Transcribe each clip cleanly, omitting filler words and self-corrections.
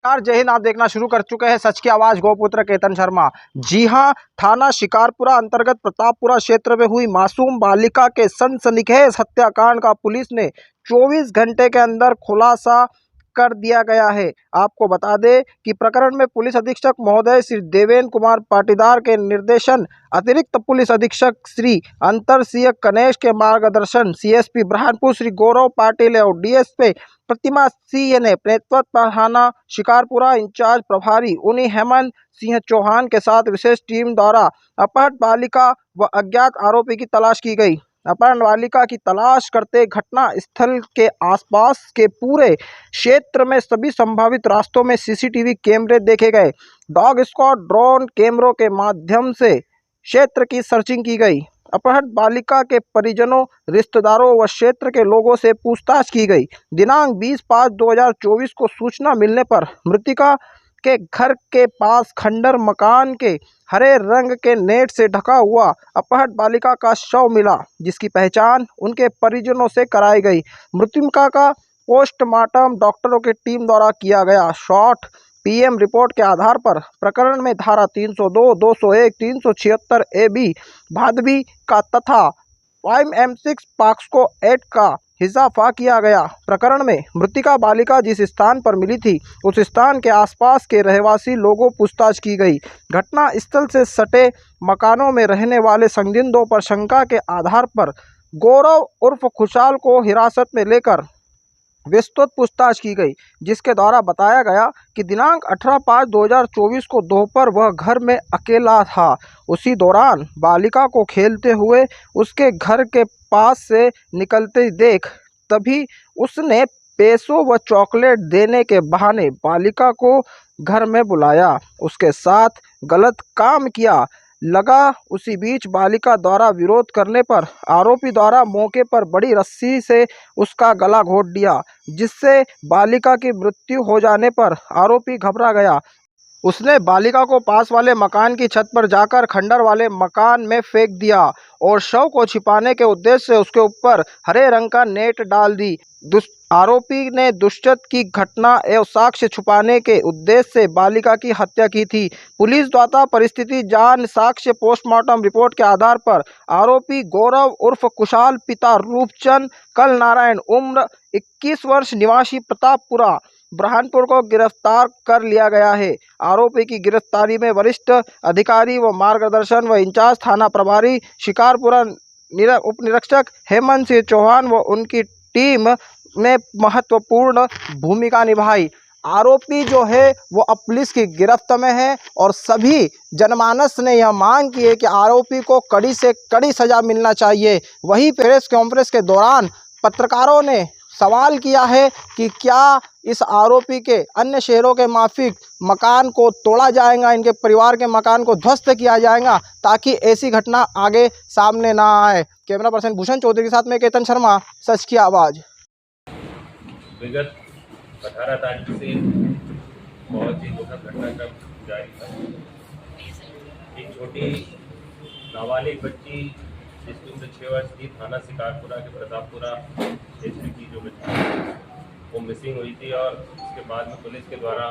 नमस्कार, जय हिंद। आप देखना शुरू कर चुके हैं सच की आवाज, गौपुत्र केतन शर्मा। जी हां, थाना शिकारपुरा अंतर्गत प्रतापपुरा क्षेत्र में हुई मासूम बालिका के सनसनीखेज हत्याकांड का पुलिस ने 24 घंटे के अंदर खुलासा कर दिया गया है। आपको बता दें कि प्रकरण में पुलिस अधीक्षक महोदय श्री देवेंद्र कुमार पाटीदार के निर्देशन, अतिरिक्त पुलिस अधीक्षक श्री अंतर सिंह कनेश के मार्गदर्शन, सीएसपी ब्रह्मपुर श्री गौरव पाटिल और डीएसपी प्रतिमा सिंह ने नेतृत्व में थाना शिकारपुरा इंचार्ज प्रभारी उन्हीं हेमंत सिंह चौहान के साथ विशेष टीम द्वारा अपहृत बालिका व अज्ञात आरोपी की तलाश की गई। अपहरण बालिका की तलाश करते घटना स्थल के आसपास के पूरे क्षेत्र में सभी संभावित रास्तों में सीसीटीवी कैमरे देखे गए। डॉग स्क्वाड, ड्रोन कैमरों के माध्यम से क्षेत्र की सर्चिंग की गई। अपहृत बालिका के परिजनों, रिश्तेदारों व क्षेत्र के लोगों से पूछताछ की गई। दिनांक 20/5/2024 को सूचना मिलने पर मृतका के घर के पास खंडर मकान के हरे रंग के नेट से ढका हुआ अपहृत बालिका का शव मिला, जिसकी पहचान उनके परिजनों से कराई गई। मृतका का पोस्टमार्टम डॉक्टरों की टीम द्वारा किया गया। शॉर्ट पीएम रिपोर्ट के आधार पर प्रकरण में धारा 302, 201, 376 AB भादवी का तथा 5M6 पॉक्सो एक्ट का इजाफा किया गया। प्रकरण में मृतका बालिका जिस स्थान पर मिली थी उस स्थान के आसपास के रहवासी लोगों पूछताछ की गई। घटना स्थल से सटे मकानों में रहने वाले संदिग्धों पर शंका के आधार पर गौरव उर्फ खुशहाल को हिरासत में लेकर विस्तृत पूछताछ की गई, जिसके द्वारा बताया गया कि दिनांक 18/5/2024 को दोपहर वह घर में अकेला था। उसी दौरान बालिका को खेलते हुए उसके घर के पास से निकलते देख तभी उसने पैसों व चॉकलेट देने के बहाने बालिका को घर में बुलाया, उसके साथ गलत काम किया। लगा उसी बीच बालिका द्वारा विरोध करने पर आरोपी द्वारा मौके पर बड़ी रस्सी से उसका गला घोंट दिया, जिससे बालिका की मृत्यु हो जाने पर आरोपी घबरा गया। उसने बालिका को पास वाले मकान की छत पर जाकर खंडर वाले मकान में फेंक दिया और शव को छिपाने के उद्देश्य से उसके ऊपर हरे रंग का नेट डाल दी। आरोपी ने दुष्कृत्य की घटना एवं साक्ष्य छुपाने के उद्देश्य से बालिका की हत्या की थी। पुलिस द्वारा परिस्थिति जांच, साक्ष्य, पोस्टमार्टम रिपोर्ट के आधार पर आरोपी गौरव उर्फ कुशाल पिता रूपचंद कल नारायण उम्र 21 वर्ष निवासी प्रतापपुरा ब्रह्मपुर को गिरफ्तार कर लिया गया है। आरोपी की गिरफ्तारी में वरिष्ठ अधिकारी व मार्गदर्शन व इंचार्ज थाना प्रभारी शिकारपुरा उप निरीक्षक हेमंत सिंह चौहान व उनकी टीम ने महत्वपूर्ण भूमिका निभाई। आरोपी जो है वो अब पुलिस की गिरफ्त में है और सभी जनमानस ने यह मांग की है कि आरोपी को कड़ी से कड़ी सजा मिलना चाहिए। वहीं प्रेस कॉन्फ्रेंस के दौरान पत्रकारों ने सवाल किया है कि क्या इस आरोपी के अन्य शहरों के माफिक मकान को तोड़ा जाएगा, इनके परिवार के मकान को ध्वस्त किया जाएगा ताकि ऐसी घटना आगे सामने ना आए। कैमरा पर्सन भूषण चौधरी के साथ में केतन शर्मा, सच की आवाज़। विगत 18 तारीख से बहुत ही दुखद घटना का जारी था। एक छोटी नाबालिग बच्ची जिसकी उम्र 6 वर्ष थी, थाना शिकारपुरा के प्रतापपुरा क्षेत्र की जो बच्ची वो मिसिंग हुई थी और उसके बाद में पुलिस के द्वारा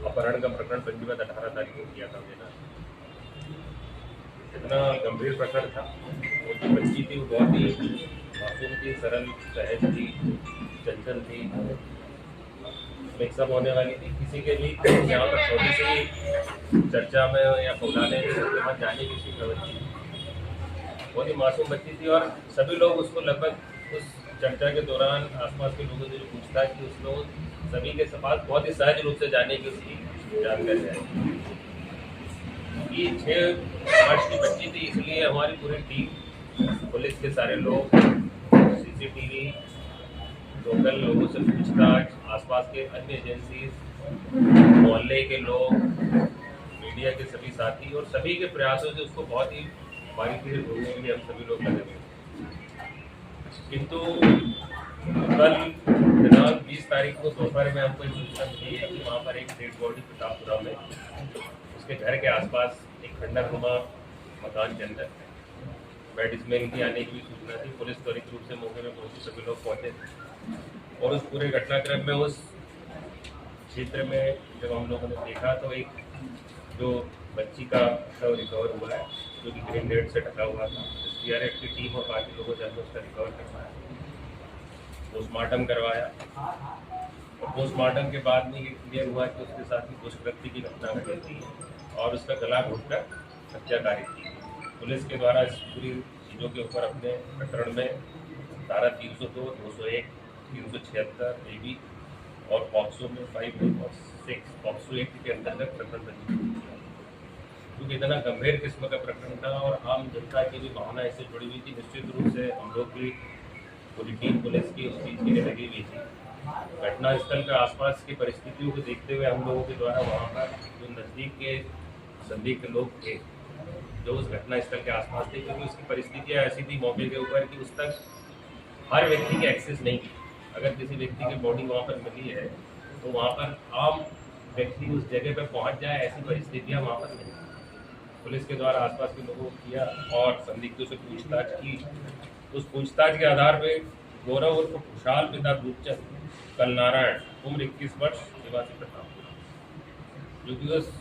अपहरण का प्रकरण पंजीबद्ध 18 तारीख को किया था। मेरा इतना गंभीर प्रकरण था। वो जो बच्ची थी वो बहुत ही मासूम थी, सरल, सहज थी, चंचल थी, मिक्सअप होने वाली थी। किसी के भी यहाँ पर छोटी सी चर्चा में या फौलाने उसके बाद जाने की प्रवृत्ति थी। बहुत ही मासूम बच्ची थी और सभी लोग उसको लगभग उस चर्चा के दौरान आसपास के लोगों से जो पूछताछ की उसमें सभी के पास बहुत ही सहज रूप से जाने की उसकी जानकारी है। ये 6 वर्ष की बच्ची थी, इसलिए हमारी पूरी टीम, पुलिस के सारे लोग, सीसीटीवी, लोकल लोगों से पूछताछ, आसपास के अन्य एजेंसी, मोहल्ले के लोग, मीडिया के सभी साथी और सभी के प्रयासों से उसको बहुत ही बारीकी से ढूंढने के लिए हम सभी लोग लगे हुए। किंतु कल दिनांक 20 तारीख को दोपहर में हमको सूचना मिली है कि वहाँ पर एक डेड बॉडी प्रतापपुरा में उसके घर के आसपास एक खंडरनुमा मकान के अंदर बेड स्मेल की आने की सूचना थी। पुलिस त्वरित रूप से मौके में पहुंची, सभी लोग पहुंचे और उस पूरे घटनाक्रम में उस क्षेत्र में जब हम लोगों ने देखा तो एक जो बच्ची का शव रिकवर हुआ है, जो कि ग्रीन नेट से ढका हुआ था। SDRF की टीम और बाकी लोगों ने उसका रिकवर करवाया, पोस्टमार्टम करवाया, और पोस्टमार्टम के बाद में ये क्लियर हुआ कि उसके साथ ही दुष्कृत्य की घटना घटी थी और उसका गला घोटकर हत्या कारित की थी। पुलिस के द्वारा इस पूरी चीज़ों के ऊपर अपने प्रकरण में धारा 302, 201, 376 AB और पॉक्सो में 5 और 6 पॉक्सो एक्ट के अंतर्गत प्रकरण पंजीकृत किया, क्योंकि इतना गंभीर किस्म का प्रकरण था और आम जनता की भी भावना इससे जुड़ी हुई थी। निश्चित रूप से हम लोग की पूरी टीम पुलिस की उस चीज़ के लिए लगी हुई थी। घटना स्थल के आसपास की परिस्थितियों को देखते हुए हम लोगों के द्वारा वहाँ पर जो नज़दीक के संदिग्ध लोग थे जो उस घटना स्थल के आसपास थे, क्योंकि उसकी परिस्थितियाँ ऐसी थी मौके के ऊपर कि उस तक हर व्यक्ति की एक्सेस नहीं थी। अगर किसी व्यक्ति की बॉडी वहाँ पर मिली है तो वहाँ पर आम व्यक्ति उस जगह पर पहुँच जाए, ऐसी परिस्थितियाँ वहाँ पर नहीं। पुलिस के द्वारा आसपास के लोगों को किया और संदिग्धों से पूछताछ की। उस पूछताछ के आधार पर गौरव उर्फ खुशहाल पिता रूपचंद कलनारायण उम्र 21 वर्ष निवासी प्रतापपुरा, जो कि उस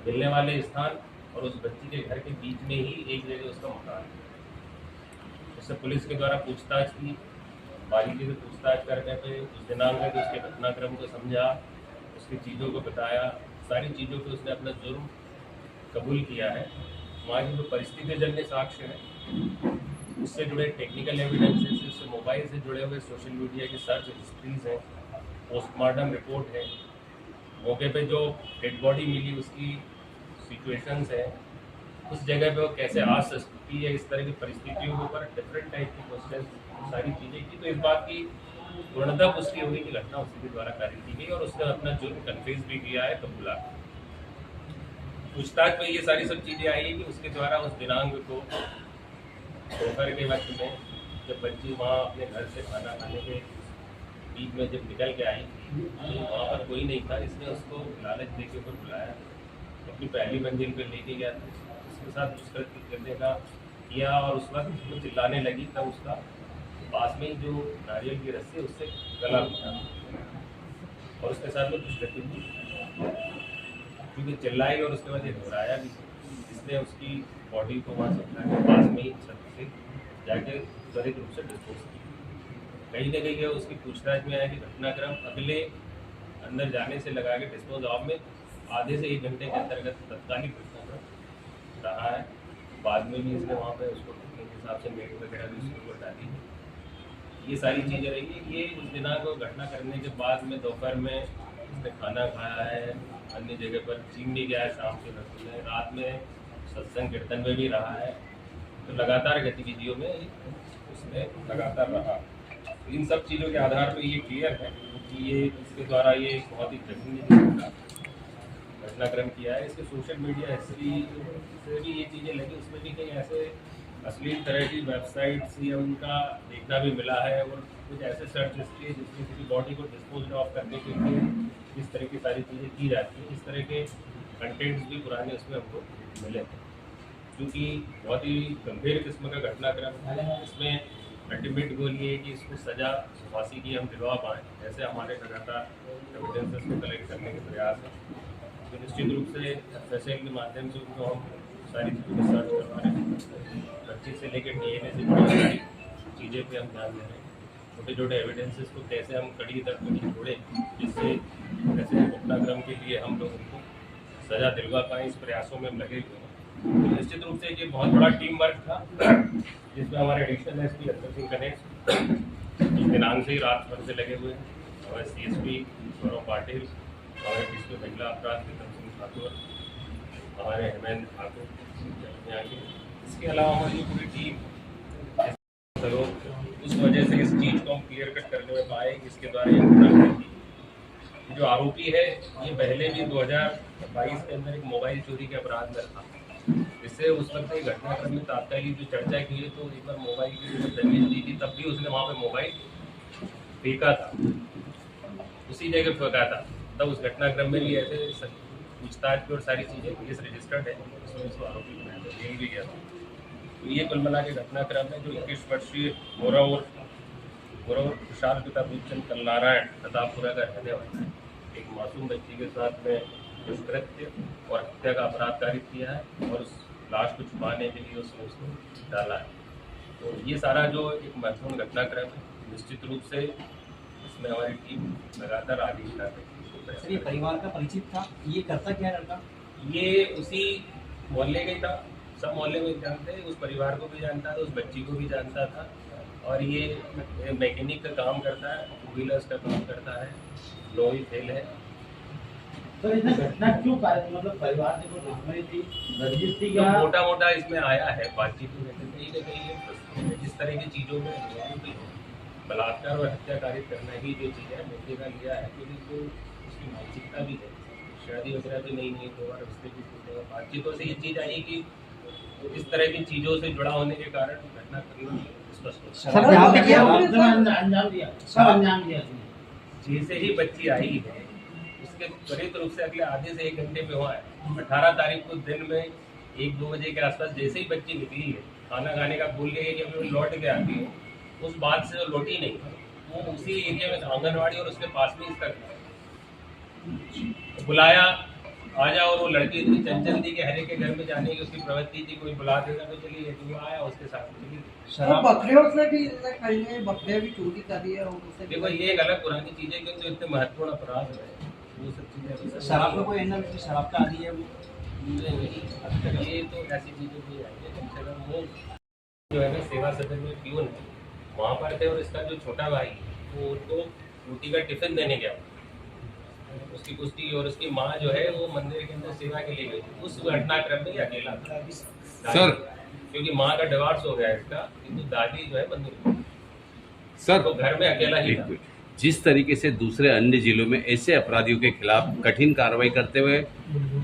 मिलने वाले स्थान और उस बच्ची के घर के बीच में ही एक जगह उसका मकान है। उससे पुलिस के द्वारा पूछताछ की, बारीकी से पूछताछ करने पे उस दिनांक में उसके घटनाक्रम को समझा, उसकी चीज़ों को बताया, सारी चीज़ों पे उसने अपना जुर्म कबूल किया है। वहाँ की जो परिस्थितिजन्य साक्ष्य है, उससे जुड़े टेक्निकल एविडेंसेस, उससे मोबाइल से जुड़े हुए सोशल मीडिया की सर्च हिस्ट्रीज हैं, पोस्टमार्टम रिपोर्ट है, मौके पे जो डेड बॉडी मिली उसकी सिचुएशंस है, उस जगह पे वो कैसे आ सकती है, इस तरह की परिस्थितियों के ऊपर डिफरेंट टाइप की क्वेश्चन, सारी चीज़ें की। तो इस बात की पूर्णतः पुष्टि हुई कि घटना उसी के द्वारा कार्य की गई और उसने अपना जुर्म कन्फेस भी किया है, कबूला। पूछताछ में ये सारी सब चीज़ें आई है कि उसके द्वारा उस दिनांक को दोपहर के वक्त में जब बच्ची वहाँ अपने घर से खाना खाने के बीच में जब निकल के आई तो वहाँ पर कोई नहीं था। इसने उसको लालच दे के ऊपर बुलाया, अपनी पहली मंजिल पर लेके गया, उसके साथ दुष्कृत्य करने का किया और उस वक्त वो चिल्लाने लगी, तब उसका पास में ही जो नारियल की रस्सी उससे गला घोटा और उसके साथ में दुष्कृत्य भी, क्योंकि चिल्लाई और उसके बाद ये घबराया भी, इसने उसकी बॉडी को वहाँ से पास में ही छत से जाके त्वरित रूप से डिस्पोज की। कहीं ना कहीं उसकी पूछताछ में आया कि घटनाक्रम अगले अंदर जाने से लगा के डिस्पोज ऑफ में आधे से 1 घंटे के अंतर्गत तत्कालिक घटनाक्रम रहा है। बाद में भी इसने वहाँ पे उसको ढकने के हिसाब से मेट वगैरह भी उसके ऊपर डाली है। ये सारी चीज़ें रही है। ये उस दिनांक को घटना करने के बाद में दोपहर में उसने खाना खाया है, अन्य जगह पर जिम भी गया है, शाम के वक्त में, रात में सत्संग कीर्तन में भी रहा है। तो लगातार गतिविधियों में उसने लगातार रहा। इन सब चीज़ों के आधार पर ये क्लियर है कि ये इसके द्वारा ये बहुत ही जघन्य किस्म का घटनाक्रम किया है। इसके सोशल मीडिया हिस्ट्री से भी ये चीज़ें लगी, उसमें भी कई ऐसे अश्लील तरह की वेबसाइट्स या उनका देखना भी मिला है और कुछ ऐसे सर्च हिस्ट्री है जिसमें किसी बॉडी को डिस्पोज ऑफ करने के लिए इस तरह की सारी चीज़ें की जाती हैं। इस तरह के कंटेंट्स भी पुराने उसमें हमको मिले थे, क्योंकि बहुत ही गंभीर किस्म का घटनाक्रम है। इसमें अल्टीमेट गोल ये है कि इसको सज़ा फांसी की हम दिलवा पाएँ। ऐसे हमारे लगातार एविडेंसेस को कलेक्ट करने के प्रयास हैं। तो निश्चित रूप से FSL के माध्यम से उनको हम सारी चीज़ों को सर्च करवा रहे हैं। बच्चे से लेकर DNA से जुड़ी सारी चीज़ें पे हम ध्यान दे रहे हैं। छोटे छोटे एविडेंसेस को कैसे हम कड़ी दर कड़ी जोड़े, जिससे ऐसे घटनाक्रम के लिए हम लोग उनको सज़ा दिलवा पाएँ, इस प्रयासों में हम लगे हुए हैं। तो निश्चित रूप से ये बहुत बड़ा टीम वर्क था, जिसमें हमारे additional SP Arshad Singh connect इस दिनांक से ही रात भर से लगे हुए हैं, हमारे CSP गौरव पाटिल, हमारे DSP महिला अपराध प्रीतम सिंह ठाकुर, हमारे हेमेंद्र ठाकुर यहाँ के। इसके अलावा हमारी पूरी टीम उस वजह से इस चीज़ को हम क्लियर कट करने में पाए कि इसके द्वारा ये घटना थी। जो आरोपी है ये पहले भी 2022 के अंदर एक मोबाइल चोरी के अपराध में था। इससे उस वक्त एक घटनाक्रम में तात्कालिक जो चर्चा की है, तो एक बार मोबाइल की जो दलील दी थी तब भी उसने वहाँ पे मोबाइल फेंका था, उसी जगह फेंका था। तब उस घटनाक्रम में भी ऐसे पूछताछ की और सारी चीज़ें केस रजिस्टर्ड है, उसमें उसको आरोपी बनाया था, जेल भी गया था। तो ये कुल मिला के घटनाक्रम है जो 21 वर्षीय गौरव खुशहाल पिता रूपचंद कलनारायण प्रतापपुरा का रहने वाला है। एक मासूम बच्ची के साथ में दुष्कृत्य और हत्या का अपराध कारित किया है और उस लाश को छुपाने के लिए उसने उसको डाला है। तो ये सारा जो एक महत्वपूर्ण घटनाक्रम है, निश्चित रूप से इसमें हमारी टीम लगातार आगे बढ़ रही है। सर, ये परिवार का परिचित था, ये करता क्या लड़का? ये उसी मोहल्ले का ही था, सब मोहल्ले में जानते हैं, उस परिवार को भी जानता था, उस बच्ची को भी जानता था और ये मैकेनिक का काम करता है, टू व्हीलर्स का काम करता है, लोही फेल है। सर, इतना घटना क्यों मतलब परिवार ने कोई नाम थी, रंजिश थी तो या मोटा मोटा इसमें आया है बातचीत में, कहीं ना कहीं ये जिस तरह की चीज़ों में बलात्कार और हत्या कारित करना ही जो चीज़ है मौके का लिया है, क्योंकि तो उसकी मानसिकता भी है, शादी वगैरह भी नहीं है, 2 बार उससे भी पूछेगा, बातचीतों से ये चीज़ आई कि इस तरह की चीज़ों से जुड़ा होने के कारण घटना करीब स्पष्ट हो। शराब यहाँ पे क्या अंजाम दिया? सब अंजाम दिया इसने। जैसे ही बच्ची आई है उसके त्वरित रूप से अगले आधे से 1 घंटे में हुआ है। 18 तारीख को दिन में 1-2 बजे के आसपास जैसे ही बच्ची निकली है, खाना खाने का भूल गई कि अभी लौट के आती है, उस बात से वो लौटी नहीं, वो उसी एरिया में आंगनवाड़ी और उसके पास में इसका बुलाया आ जाओ, और वो लड़की इतनी चंचल थी कि हर एक के घर में जाने की उसकी प्रवृत्ति थी, कोई बुला देगा तो चली गई, वो आया उसके साथ चली गई। शराब बकरियों से भी कहीं बकरियां भी चोरी कर रही है और उससे देखो ये एक अलग पुरानी चीज़ है, क्योंकि इतने महत्वपूर्ण अपराध है वो सब चीज़ें। शराब का कोई एंगल, शराब का आदि है वो? ये तो ऐसी चीज़ें भी आई है, कम से कम वो जो है ना सेवा सदन में प्यून है वहाँ पर थे, और इसका जो छोटा भाई वो उनको रोटी का टिफिन देने गया, उसकी कुश्ती, और उसकी माँ जो है वो मंदिर के अंदर सेवा के लिए गई थी। उस घटनाक्रम में ये अकेला था सर, क्योंकि माँ का डिवोर्स हो गया इसका, किंतु दादी जो है मंदिर में, सर तो घर में अकेला ही एक था। मिनट। जिस तरीके से दूसरे अन्य जिलों में ऐसे अपराधियों के खिलाफ कठिन कार्रवाई करते हुए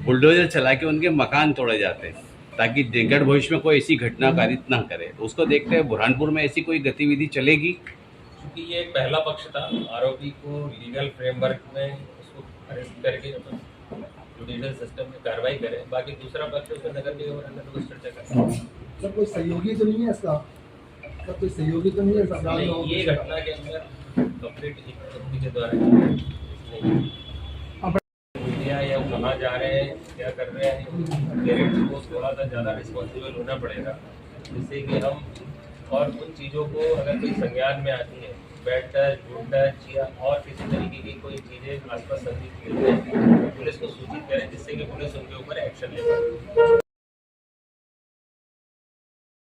बुलडोजर चला के उनके मकान तोड़े जाते हैं ताकि निकट भविष्य में कोई ऐसी घटना कारित ना करे, तो उसको देखते हुए बुरहानपुर में ऐसी कोई गतिविधि चलेगी? क्योंकि ये एक पहला पक्ष था, आरोपी को लीगल फ्रेमवर्क में उसको अरेस्ट करके जुडिशियल सिस्टम में कार्रवाई करे, बाकी दूसरा पक्ष उसमें नगर निगम और अन्य लोग चर्चा करें। सब कोई सहयोगी तो नहीं है इसका, सब कोई सहयोगी तो नहीं है सब नहीं, ये घटना के अंदर कंप्लीट एक व्यक्ति के द्वारा मीडिया या वो कहाँ जा रहे हैं, क्या कर रहे हैं, पेरेंट्स को थोड़ा सा ज़्यादा रिस्पॉन्सिबल होना पड़ेगा, जिससे कि हम और उन चीज़ों को अगर कोई संज्ञान में आती है, बैड टच, गुड टच या और किसी तरीके की कोई चीज़ें आसपास संदिग्ध मिलती है, पुलिस को सूचित करें, जिससे कि पुलिस उनके ऊपर एक्शन ले पाए।